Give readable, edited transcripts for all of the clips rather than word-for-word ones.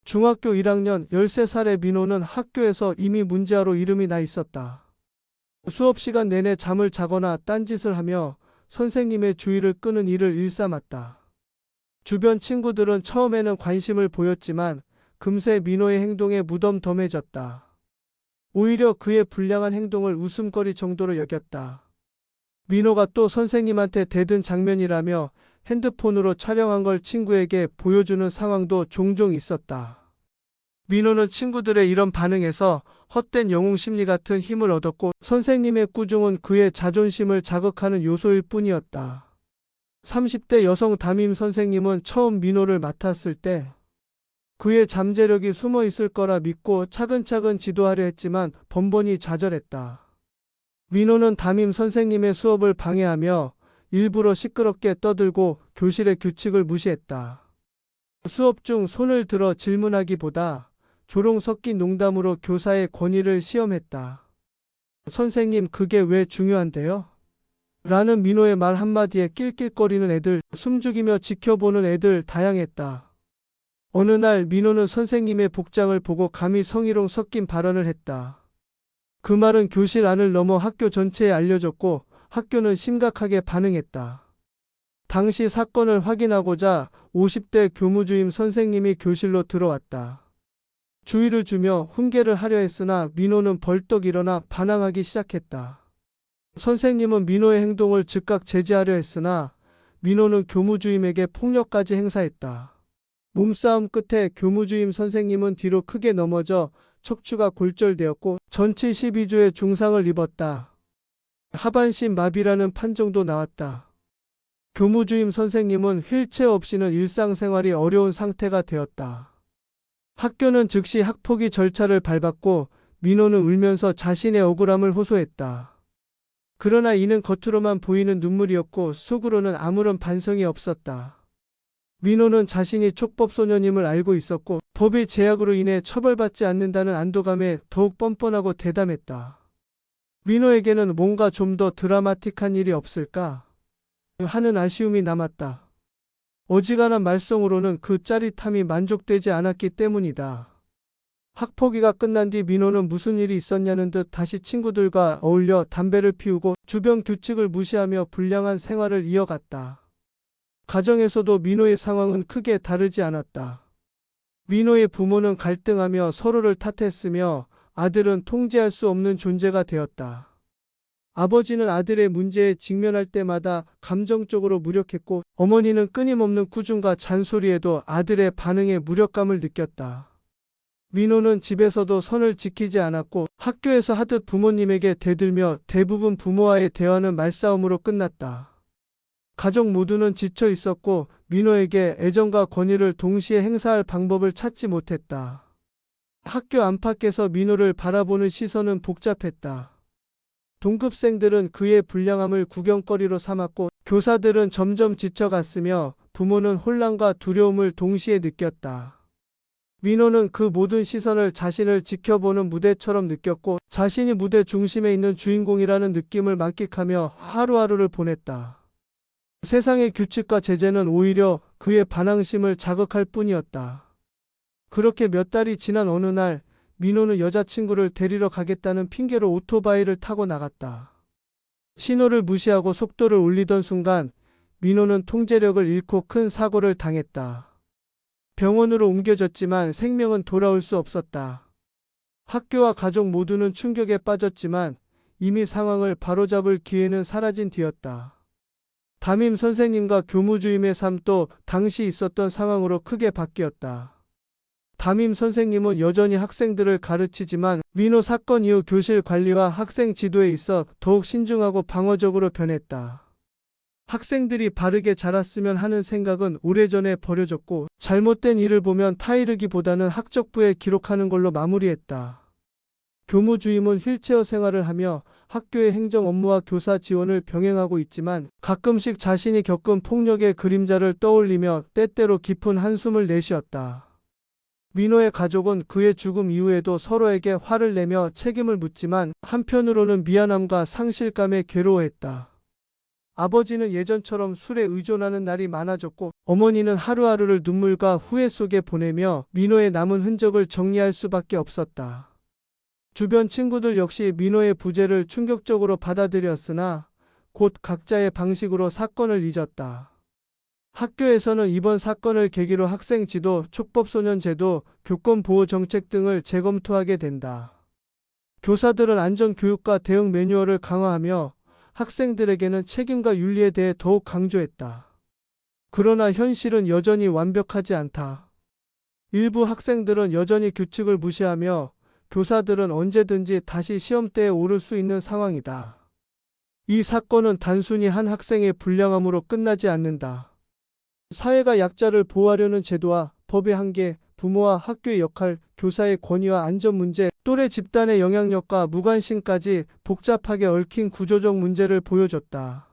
중학교 1학년 13살의 민호는 학교에서 이미 문제아로 이름이 나 있었다. 수업 시간 내내 잠을 자거나 딴짓을 하며 선생님의 주의를 끄는 일을 일삼았다. 주변 친구들은 처음에는 관심을 보였지만 금세 민호의 행동에 무덤덤해졌다. 오히려 그의 불량한 행동을 웃음거리 정도로 여겼다. 민호가 또 선생님한테 대든 장면이라며 핸드폰으로 촬영한 걸 친구에게 보여주는 상황도 종종 있었다. 민호는 친구들의 이런 반응에서 헛된 영웅심리 같은 힘을 얻었고 선생님의 꾸중은 그의 자존심을 자극하는 요소일 뿐이었다. 30대 여성 담임 선생님은 처음 민호를 맡았을 때 그의 잠재력이 숨어 있을 거라 믿고 차근차근 지도하려 했지만 번번이 좌절했다. 민호는 담임 선생님의 수업을 방해하며 일부러 시끄럽게 떠들고 교실의 규칙을 무시했다. 수업 중 손을 들어 질문하기보다 조롱 섞인 농담으로 교사의 권위를 시험했다. 선생님, 그게 왜 중요한데요? 라는 민호의 말 한마디에 낄낄거리는 애들, 숨죽이며 지켜보는 애들 다양했다. 어느 날 민호는 선생님의 복장을 보고 감히 성희롱 섞인 발언을 했다. 그 말은 교실 안을 넘어 학교 전체에 알려졌고 학교는 심각하게 반응했다. 당시 사건을 확인하고자 50대 교무주임 선생님이 교실로 들어왔다. 주의를 주며 훈계를 하려 했으나 민호는 벌떡 일어나 반항하기 시작했다. 선생님은 민호의 행동을 즉각 제지하려 했으나 민호는 교무주임에게 폭력까지 행사했다. 몸싸움 끝에 교무주임 선생님은 뒤로 크게 넘어져 척추가 골절되었고 전치 12주의 중상을 입었다. 하반신 마비라는 판정도 나왔다. 교무주임 선생님은 휠체어 없이는 일상생활이 어려운 상태가 되었다. 학교는 즉시 학폭위 절차를 밟았고 민호는 울면서 자신의 억울함을 호소했다. 그러나 이는 겉으로만 보이는 눈물이었고 속으로는 아무런 반성이 없었다. 민호는 자신이 촉법소년임을 알고 있었고 법의 제약으로 인해 처벌받지 않는다는 안도감에 더욱 뻔뻔하고 대담했다. 민호에게는 뭔가 좀 더 드라마틱한 일이 없을까 하는 아쉬움이 남았다. 어지간한 말썽으로는 그 짜릿함이 만족되지 않았기 때문이다. 학폭위가 끝난 뒤 민호는 무슨 일이 있었냐는 듯 다시 친구들과 어울려 담배를 피우고 주변 규칙을 무시하며 불량한 생활을 이어갔다. 가정에서도 민호의 상황은 크게 다르지 않았다. 민호의 부모는 갈등하며 서로를 탓했으며 아들은 통제할 수 없는 존재가 되었다. 아버지는 아들의 문제에 직면할 때마다 감정적으로 무력했고 어머니는 끊임없는 꾸중과 잔소리에도 아들의 반응에 무력감을 느꼈다. 민호는 집에서도 선을 지키지 않았고 학교에서 하듯 부모님에게 대들며 대부분 부모와의 대화는 말싸움으로 끝났다. 가족 모두는 지쳐 있었고 민호에게 애정과 권위를 동시에 행사할 방법을 찾지 못했다. 학교 안팎에서 민호를 바라보는 시선은 복잡했다. 동급생들은 그의 불량함을 구경거리로 삼았고 교사들은 점점 지쳐갔으며 부모는 혼란과 두려움을 동시에 느꼈다. 민호는 그 모든 시선을 자신을 지켜보는 무대처럼 느꼈고 자신이 무대 중심에 있는 주인공이라는 느낌을 만끽하며 하루하루를 보냈다. 세상의 규칙과 제재는 오히려 그의 반항심을 자극할 뿐이었다. 그렇게 몇 달이 지난 어느 날 민호는 여자친구를 데리러 가겠다는 핑계로 오토바이를 타고 나갔다. 신호를 무시하고 속도를 올리던 순간 민호는 통제력을 잃고 큰 사고를 당했다. 병원으로 옮겨졌지만 생명은 돌아올 수 없었다. 학교와 가족 모두는 충격에 빠졌지만 이미 상황을 바로잡을 기회는 사라진 뒤였다. 담임 선생님과 교무주임의 삶도 당시 있었던 상황으로 크게 바뀌었다. 담임 선생님은 여전히 학생들을 가르치지만 민호 사건 이후 교실 관리와 학생 지도에 있어 더욱 신중하고 방어적으로 변했다. 학생들이 바르게 자랐으면 하는 생각은 오래전에 버려졌고 잘못된 일을 보면 타이르기보다는 학적부에 기록하는 걸로 마무리했다. 교무주임은 휠체어 생활을 하며 학교의 행정 업무와 교사 지원을 병행하고 있지만 가끔씩 자신이 겪은 폭력의 그림자를 떠올리며 때때로 깊은 한숨을 내쉬었다. 민호의 가족은 그의 죽음 이후에도 서로에게 화를 내며 책임을 묻지만 한편으로는 미안함과 상실감에 괴로워했다. 아버지는 예전처럼 술에 의존하는 날이 많아졌고 어머니는 하루하루를 눈물과 후회 속에 보내며 민호의 남은 흔적을 정리할 수밖에 없었다. 주변 친구들 역시 민호의 부재를 충격적으로 받아들였으나 곧 각자의 방식으로 사건을 잊었다. 학교에서는 이번 사건을 계기로 학생 지도, 촉법소년 제도, 교권보호 정책 등을 재검토하게 된다. 교사들은 안전교육과 대응 매뉴얼을 강화하며 학생들에게는 책임과 윤리에 대해 더욱 강조했다. 그러나 현실은 여전히 완벽하지 않다. 일부 학생들은 여전히 규칙을 무시하며 교사들은 언제든지 다시 시험대에 오를 수 있는 상황이다. 이 사건은 단순히 한 학생의 불량함으로 끝나지 않는다. 사회가 약자를 보호하려는 제도와 법의 한계, 부모와 학교의 역할, 교사의 권위와 안전 문제, 또래 집단의 영향력과 무관심까지 복잡하게 얽힌 구조적 문제를 보여줬다.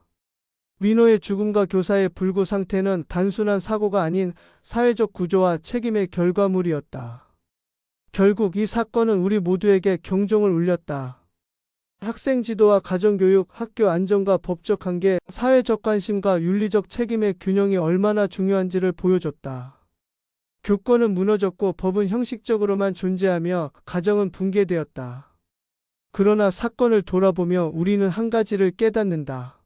민호의 죽음과 교사의 불구 상태는 단순한 사고가 아닌 사회적 구조와 책임의 결과물이었다. 결국 이 사건은 우리 모두에게 경종을 울렸다. 학생 지도와 가정교육, 학교 안전과 법적 한계, 사회적 관심과 윤리적 책임의 균형이 얼마나 중요한지를 보여줬다. 교권은 무너졌고 법은 형식적으로만 존재하며 가정은 붕괴되었다. 그러나 사건을 돌아보며 우리는 한 가지를 깨닫는다.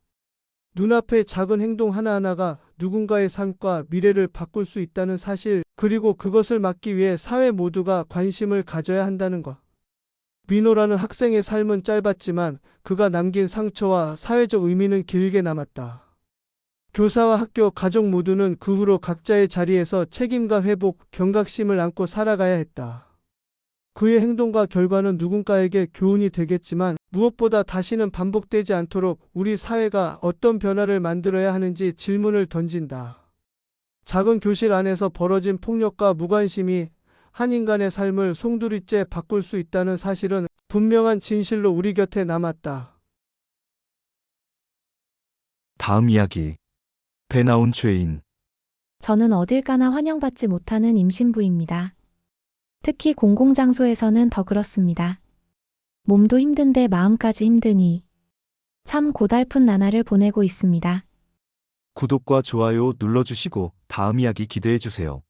눈앞의 작은 행동 하나하나가 누군가의 삶과 미래를 바꿀 수 있다는 사실, 그리고 그것을 막기 위해 사회 모두가 관심을 가져야 한다는 것. 민호라는 학생의 삶은 짧았지만 그가 남긴 상처와 사회적 의미는 길게 남았다. 교사와 학교, 가족 모두는 그 후로 각자의 자리에서 책임과 회복, 경각심을 안고 살아가야 했다. 그의 행동과 결과는 누군가에게 교훈이 되겠지만 무엇보다 다시는 반복되지 않도록 우리 사회가 어떤 변화를 만들어야 하는지 질문을 던진다. 작은 교실 안에서 벌어진 폭력과 무관심이 한 인간의 삶을 송두리째 바꿀 수 있다는 사실은 분명한 진실로 우리 곁에 남았다. 다음 이야기. 배 나온 죄인. 저는 어딜 가나 환영받지 못하는 임신부입니다. 특히 공공장소에서는 더 그렇습니다. 몸도 힘든데 마음까지 힘드니 참 고달픈 나날을 보내고 있습니다. 구독과 좋아요 눌러주시고 다음 이야기 기대해주세요.